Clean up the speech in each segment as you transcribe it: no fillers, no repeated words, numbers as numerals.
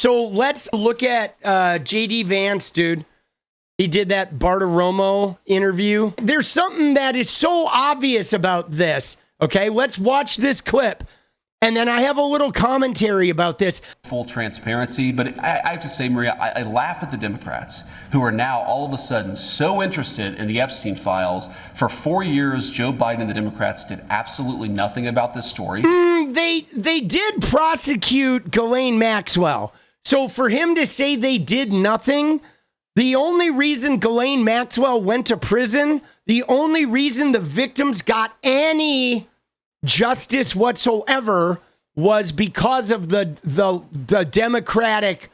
So let's look at JD Vance, dude. He did that Bartiromo interview. There's something that is so obvious about this. Okay, let's watch this clip. And then I have a little commentary about this. Full transparency, but I have to say, Maria, I laugh at the Democrats who are now all of a sudden so interested in the Epstein files. For 4 years, Joe Biden and the Democrats did absolutely nothing about this story. They did prosecute Ghislaine Maxwell. So for him to say they did nothing, the only reason Ghislaine Maxwell went to prison, the only reason the victims got any justice whatsoever was because of the Democratic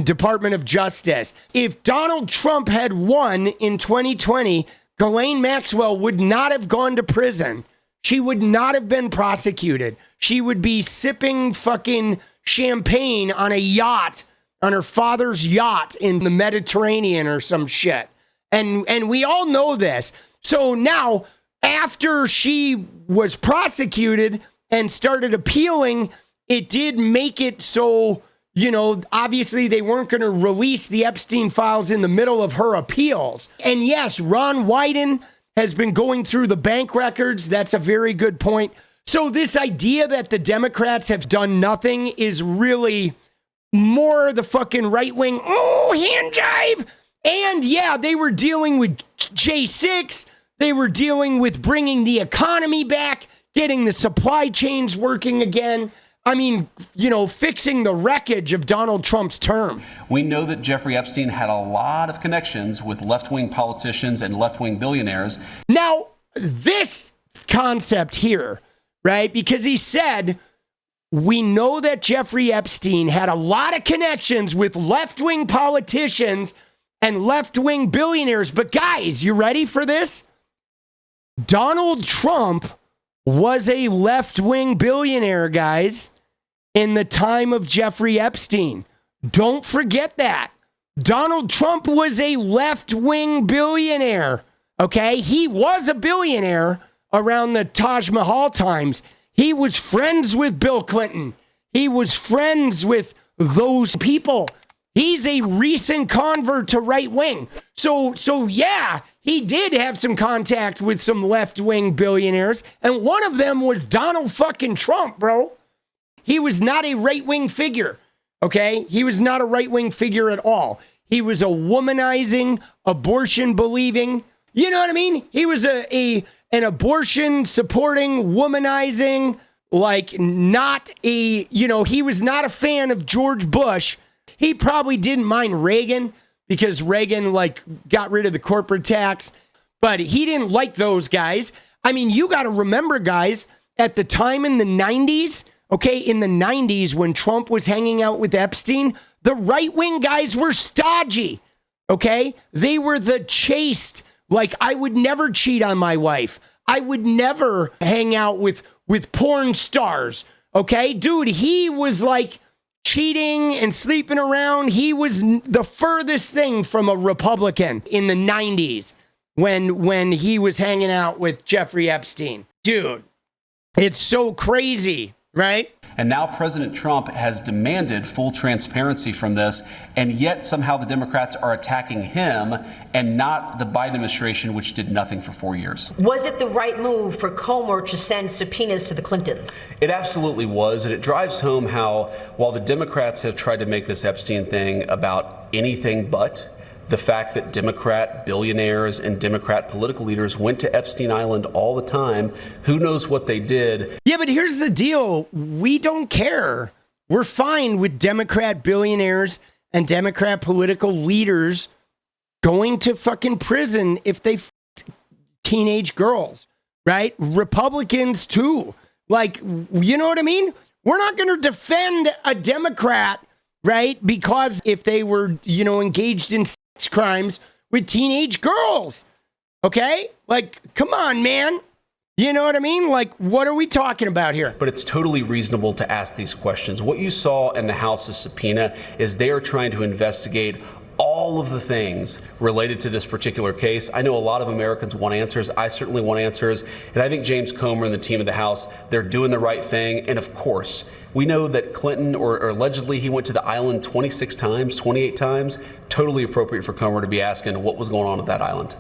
Department of Justice. If Donald Trump had won in 2020, Ghislaine Maxwell would not have gone to prison. She would not have been prosecuted. She would be sipping fucking champagne on a yacht, on her father's yacht in the Mediterranean or some shit. And we all know this. So now, after she was prosecuted and started appealing, it did make it so, you know, obviously they weren't going to release the Epstein files in the middle of her appeals. And yes, Ron Wyden has been going through the bank records. That's a very good point. So this idea that the Democrats have done nothing is really more the fucking right-wing, hand jive. And yeah, they were dealing with J6. They were dealing with bringing the economy back, getting the supply chains working again. I mean, you know, fixing the wreckage of Donald Trump's term. We know that Jeffrey Epstein had a lot of connections with left-wing politicians and left-wing billionaires. Now, this concept here, right? Because he said, we know that Jeffrey Epstein had a lot of connections with left-wing politicians and left-wing billionaires. But guys, you ready for this? Donald Trump was a left-wing billionaire, guys, in the time of Jeffrey Epstein. Don't forget that. Donald Trump was a left-wing billionaire, okay? He was a billionaire around the Taj Mahal times. He was friends with Bill Clinton. He was friends with those people. He's a recent convert to right-wing. So yeah, he did have some contact with some left-wing billionaires, and one of them was Donald fucking Trump, bro. He was not a right-wing figure, okay? He was not a right-wing figure at all. He was a womanizing, abortion-believing, you know what I mean? He was an abortion-supporting, womanizing, like not a, you know, he was not a fan of George Bush. He probably didn't mind Reagan because Reagan, like, got rid of the corporate tax, but he didn't like those guys. I mean, you got to remember, guys, at the time in the 90s, okay, in the 90s when Trump was hanging out with Epstein, the right-wing guys were stodgy, okay? They were the chaste, like, I would never cheat on my wife. I would never hang out with porn stars, okay? Dude, he was like cheating and sleeping around. He was the furthest thing from a Republican in the 90s when he was hanging out with Jeffrey Epstein. Dude, it's so crazy, right? And now President Trump has demanded full transparency from this, and yet somehow the Democrats are attacking him and not the Biden administration, which did nothing for 4 years. Was it the right move for Comer to send subpoenas to the Clintons? It absolutely was, and it drives home how, while the Democrats have tried to make this Epstein thing about anything but, the fact that Democrat billionaires and Democrat political leaders went to Epstein Island all the time. Who knows what they did? Yeah, but here's the deal. We don't care. We're fine with Democrat billionaires and Democrat political leaders going to fucking prison if they teenage girls, right? Republicans too. Like, you know what I mean? We're not going to defend a Democrat, right? Because if they were, you know, engaged in crimes with teenage girls. Okay? Like, come on, man. You know what I mean? Like, what are we talking about here? But it's totally reasonable to ask these questions. What you saw in the House's subpoena is they are trying to investigate all all of the things related to this particular case. I know a lot of Americans want answers. I certainly want answers. And I think James Comer and the team of the House, they're doing the right thing. And of course, we know that Clinton, or allegedly he went to the island 26 times, 28 times. Totally appropriate for Comer to be asking what was going on at that island.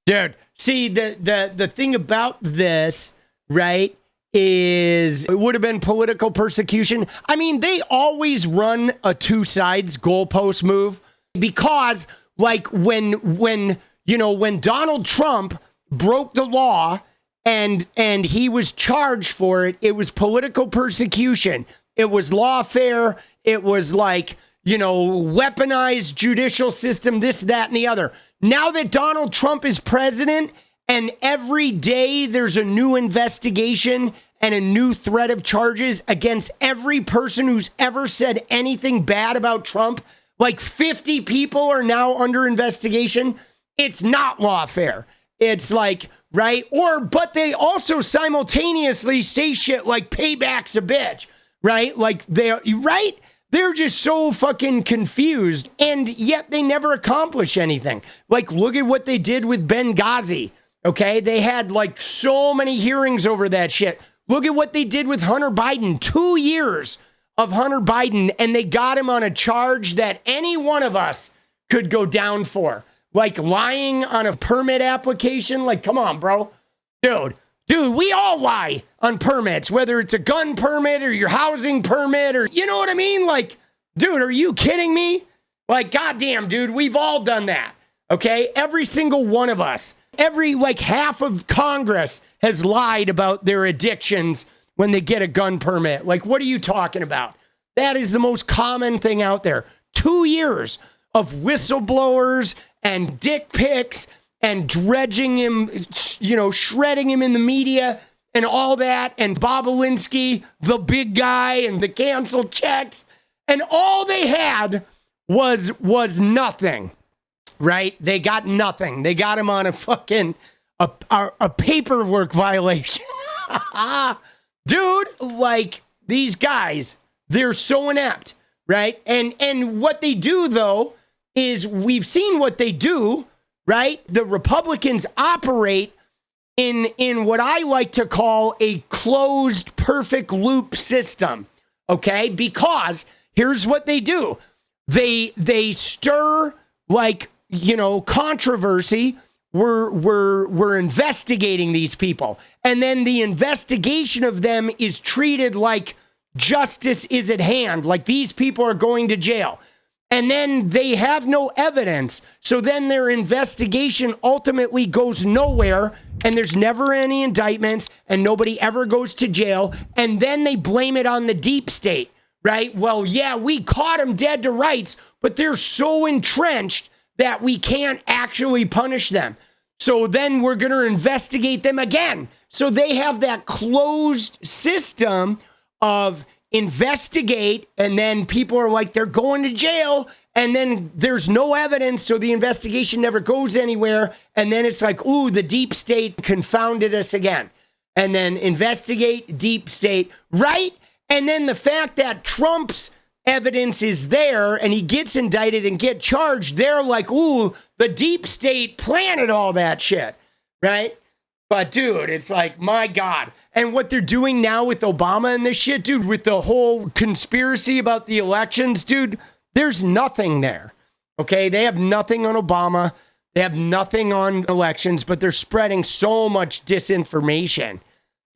Dude, see, the thing about this, right, is it would have been political persecution. I mean, they always run a two sides goalpost move because, like, when Donald Trump broke the law and he was charged for it, it was political persecution. It was lawfare. It was like, weaponized judicial system, this, that, and the other. Now that Donald Trump is president and every day there's a new investigation and a new threat of charges against every person who's ever said anything bad about Trump, like 50 people are now under investigation. It's not lawfare. It's like, right? But they also simultaneously say shit like payback's a bitch, right? Like right? They're just so fucking confused, and yet they never accomplish anything. Like, look at what they did with Benghazi, okay? They had, like, so many hearings over that shit. Look at what they did with Hunter Biden. 2 years of Hunter Biden, and they got him on a charge that any one of us could go down for. Like, lying on a permit application. Like, come on, bro. Dude, we all lie on permits, whether it's a gun permit or your housing permit or, you know what I mean? Like, dude, are you kidding me? Like, goddamn, dude, we've all done that, okay? Every single one of us, half of Congress has lied about their addictions when they get a gun permit. Like, what are you talking about? That is the most common thing out there. 2 years of whistleblowers and dick pics and dredging him, shredding him in the media and all that, and Bob Alinsky, the big guy, and the canceled checks, and all they had was nothing, right? They got nothing. They got him on a fucking a paperwork violation. Dude, like, these guys, they're so inept, right? And what they do, though, is we've seen what they do, right? The Republicans operate in what I like to call a closed perfect loop system, okay? Because here's what they do. They stir, like, controversy. We're investigating these people. And then the investigation of them is treated like justice is at hand, like these people are going to jail. And then they have no evidence. So then their investigation ultimately goes nowhere, and there's never any indictments, and nobody ever goes to jail. And then they blame it on the deep state, right? Well, yeah, we caught them dead to rights, but they're so entrenched that we can't actually punish them. So then we're going to investigate them again. So they have that closed system of investigate, and then people are like, they're going to jail, and then there's no evidence, so the investigation never goes anywhere, and then it's like, ooh, the deep state confounded us again. And then investigate, deep state, right? And then the fact that Trump's evidence is there and he gets indicted and get charged, they're like, ooh, the deep state planted all that shit, right? But dude, it's like, my God. And what they're doing now with Obama and this shit, dude, with the whole conspiracy about the elections, dude, there's nothing there. Okay? They have nothing on Obama. They have nothing on elections, but they're spreading so much disinformation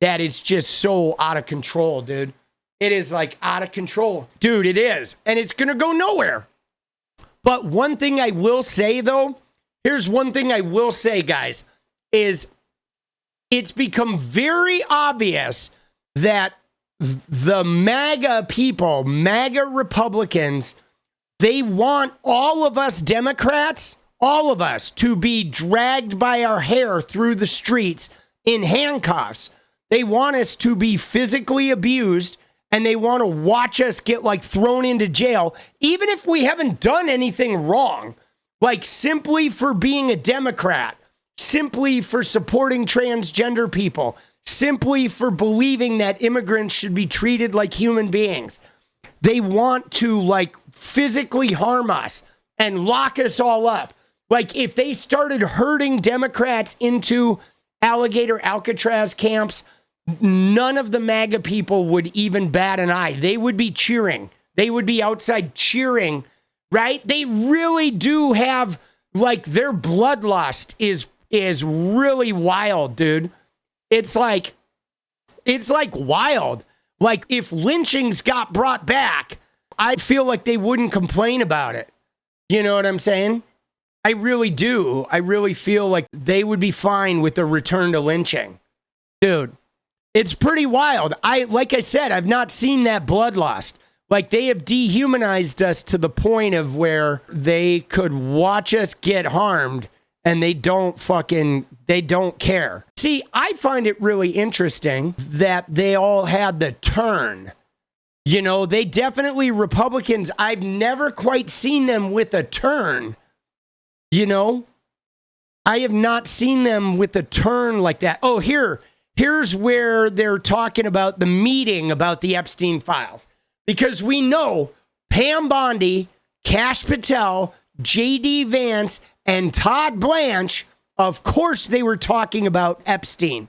that it's just so out of control, dude. It is like out of control. Dude, it is. And it's going to go nowhere. But one thing I will say, though, here's one thing I will say, guys, is it's become very obvious that the MAGA people, MAGA Republicans, they want all of us Democrats, all of us, to be dragged by our hair through the streets in handcuffs. They want us to be physically abused, and they want to watch us get, like, thrown into jail, even if we haven't done anything wrong, like simply for being a Democrat, simply for supporting transgender people, simply for believing that immigrants should be treated like human beings. They want to, like, physically harm us. and lock us all up. Like, if they started herding Democrats into alligator Alcatraz camps, none of the MAGA people would even bat an eye. They would be cheering. They would be outside cheering, right? They really do have, like, their bloodlust is really wild, dude. It's like wild. Like, if lynchings got brought back, I feel like they wouldn't complain about it. You know what I'm saying? I really do. I really feel like they would be fine with the return to lynching. Dude, it's pretty wild. Like I said, I've not seen that bloodlust. Like, they have dehumanized us to the point of where they could watch us get harmed and they don't care. See, I find it really interesting that they all had the turn. You know, they definitely, Republicans, I've never quite seen them with a turn. You know, I have not seen them with a turn like that. Oh, here's where they're talking about the meeting about the Epstein files. Because we know Pam Bondi, Kash Patel, J.D. Vance, and Todd Blanche, of course they were talking about Epstein.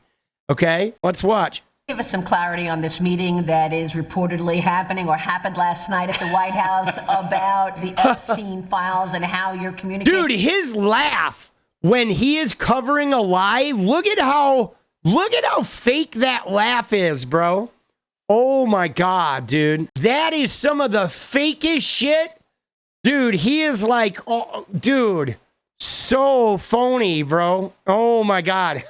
Okay, let's watch. Give us some clarity on this meeting that is reportedly happening or happened last night at the White House about the Epstein files and how you're communicating. Dude, his laugh when he is covering a lie, look at how fake that laugh is, bro. Oh my God, dude. That is some of the fakest shit. Dude, he is like, oh, dude, so phony, bro. Oh my God.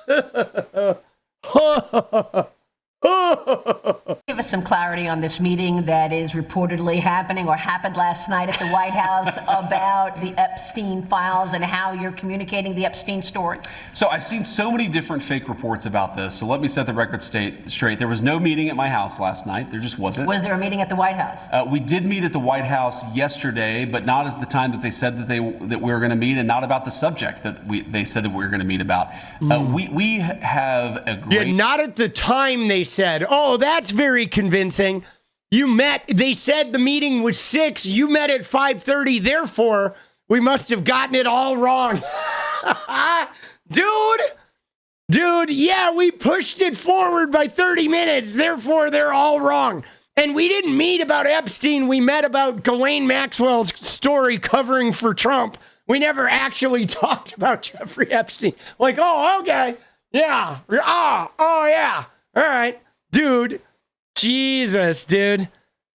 Give us some clarity on this meeting that is reportedly happening or happened last night at the White House about the Epstein files and how you're communicating the Epstein story. So I've seen so many different fake reports about this. So let me set the record straight. There was no meeting at my house last night. There just wasn't. Was there a meeting at the White House? We did meet at the White House yesterday, but not at the time that they said that we were going to meet, and not about the subject that they said that we were going to meet about. We have a great... Yeah, not at the time they said. Oh, that's very convincing. You met, they said the meeting was 6. You met at 5:30. Therefore, we must have gotten it all wrong. Dude, yeah, we pushed it forward by 30 minutes. Therefore, they're all wrong. And we didn't meet about Epstein. We met about Ghislaine Maxwell's story covering for Trump. We never actually talked about Jeffrey Epstein. Like, oh, okay. Yeah. Oh, yeah. All right. Dude. Jesus, dude.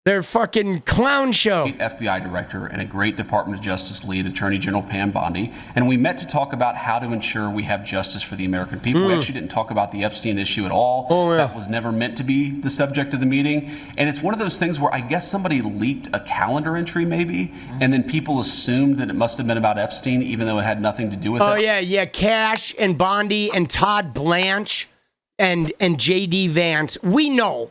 They're fucking clown show. FBI director and a great Department of Justice lead, Attorney General Pam Bondi, and we met to talk about how to ensure we have justice for the American people. We actually didn't talk about the Epstein issue at all. Oh, yeah. That was never meant to be the subject of the meeting. And it's one of those things where I guess somebody leaked a calendar entry maybe, and then people assumed that it must have been about Epstein, even though it had nothing to do with it. Oh, yeah. Kash and Bondi and Todd Blanche and J.D. Vance. We know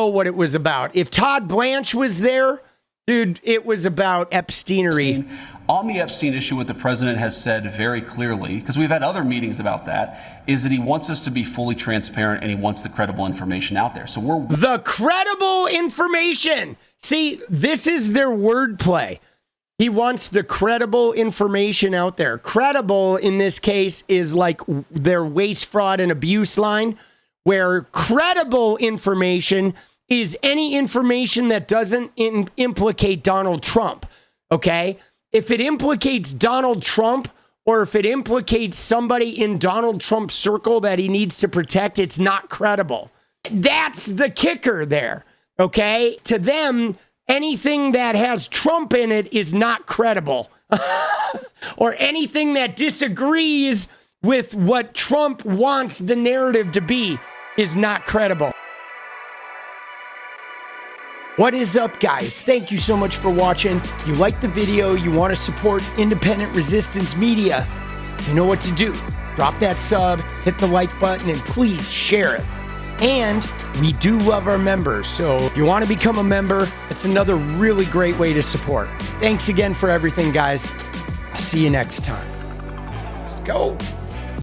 what it was about. If Todd Blanche was there, dude, it was about Epsteinery. On the Epstein issue, what the president has said very clearly, because we've had other meetings about that, is that he wants us to be fully transparent and he wants the credible information out there. So we're... The credible information. See, this is their wordplay. He wants the credible information out there. Credible, in this case, is like their waste, fraud, and abuse line, where credible information is any information that doesn't implicate Donald Trump, okay? If it implicates Donald Trump, or if it implicates somebody in Donald Trump's circle that he needs to protect, it's not credible. That's the kicker there, okay? To them, anything that has Trump in it is not credible. Or anything that disagrees with what Trump wants the narrative to be is not credible. What is up, guys? Thank you so much for watching. If you like the video, you want to support independent resistance media, you know what to do. Drop that sub, hit the like button, and please share it. And we do love our members, so if you want to become a member, it's another really great way to support. Thanks again for everything, guys. I'll see you next time. Let's go.